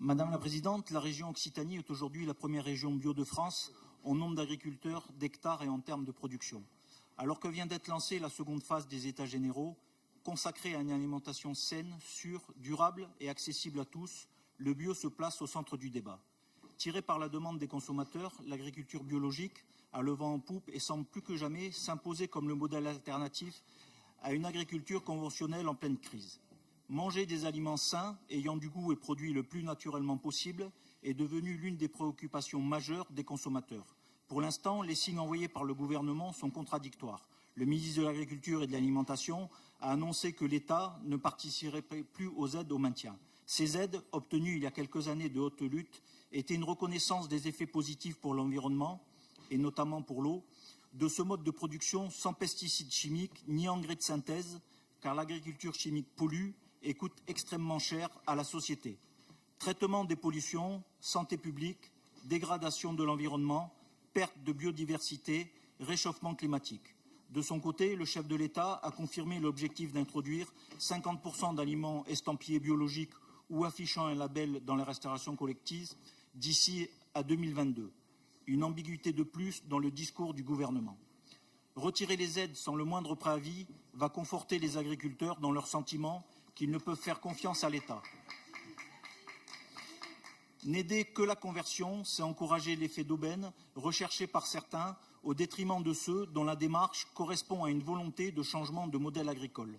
Madame la Présidente, la région Occitanie est aujourd'hui la première région bio de France en nombre d'agriculteurs, d'hectares et en termes de production. Alors que vient d'être lancée la seconde phase des États généraux, consacrée à une alimentation saine, sûre, durable et accessible à tous, le bio se place au centre du débat. Tiré par la demande des consommateurs, l'agriculture biologique a le vent en poupe et semble plus que jamais s'imposer comme le modèle alternatif à une agriculture conventionnelle en pleine crise. Manger des aliments sains, ayant du goût et produits le plus naturellement possible, est devenu l'une des préoccupations majeures des consommateurs. Pour l'instant, les signes envoyés par le gouvernement sont contradictoires. Le ministre de l'Agriculture et de l'Alimentation a annoncé que l'État ne participerait plus aux aides au maintien. Ces aides, obtenues il y a quelques années de haute lutte, étaient une reconnaissance des effets positifs pour l'environnement, et notamment pour l'eau, de ce mode de production sans pesticides chimiques ni engrais de synthèse, car l'agriculture chimique pollue et coûte extrêmement cher à la société. Traitement des pollutions, santé publique, dégradation de l'environnement, perte de biodiversité, réchauffement climatique. De son côté, le chef de l'État a confirmé l'objectif d'introduire 50% d'aliments estampillés biologiques ou affichant un label dans la restauration collective d'ici à 2022. Une ambiguïté de plus dans le discours du gouvernement. Retirer les aides sans le moindre préavis va conforter les agriculteurs dans leur sentiment qu'ils ne peuvent faire confiance à l'État. N'aider que la conversion, c'est encourager l'effet d'aubaine recherché par certains au détriment de ceux dont la démarche correspond à une volonté de changement de modèle agricole.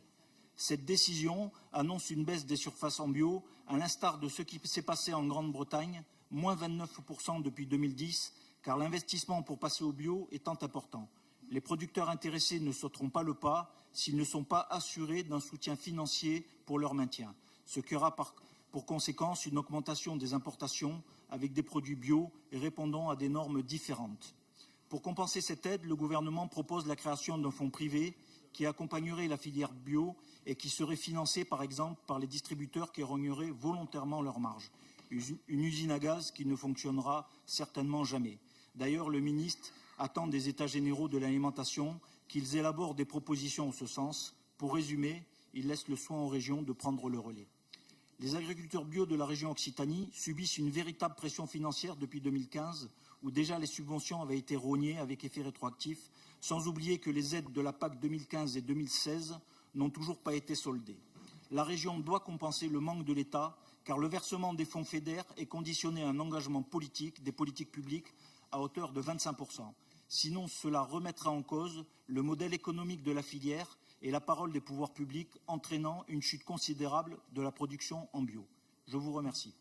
Cette décision annonce une baisse des surfaces en bio, à l'instar de ce qui s'est passé en Grande-Bretagne, moins 29% depuis 2010, car l'investissement pour passer au bio est tant important. Les producteurs intéressés ne sauteront pas le pas s'ils ne sont pas assurés d'un soutien financier pour leur maintien, ce qui aura pour conséquence une augmentation des importations avec des produits bio et répondant à des normes différentes. Pour compenser cette aide, le gouvernement propose la création d'un fonds privé qui accompagnerait la filière bio et qui serait financé par exemple par les distributeurs qui rogneraient volontairement leurs marges. Une usine à gaz qui ne fonctionnera certainement jamais. D'ailleurs, le ministre attend des États généraux de l'alimentation qu'ils élaborent des propositions en ce sens. Pour résumer, il laisse le soin aux régions de prendre le relais. Les agriculteurs bio de la région Occitanie subissent une véritable pression financière depuis 2015, où déjà les subventions avaient été rognées avec effet rétroactif, sans oublier que les aides de la PAC 2015 et 2016 n'ont toujours pas été soldées. La région doit compenser le manque de l'État, car le versement des fonds FEDER est conditionné à un engagement politique, des politiques publiques, à hauteur de 25%. Sinon, cela remettra en cause le modèle économique de la filière et la parole des pouvoirs publics, entraînant une chute considérable de la production en bio. Je vous remercie.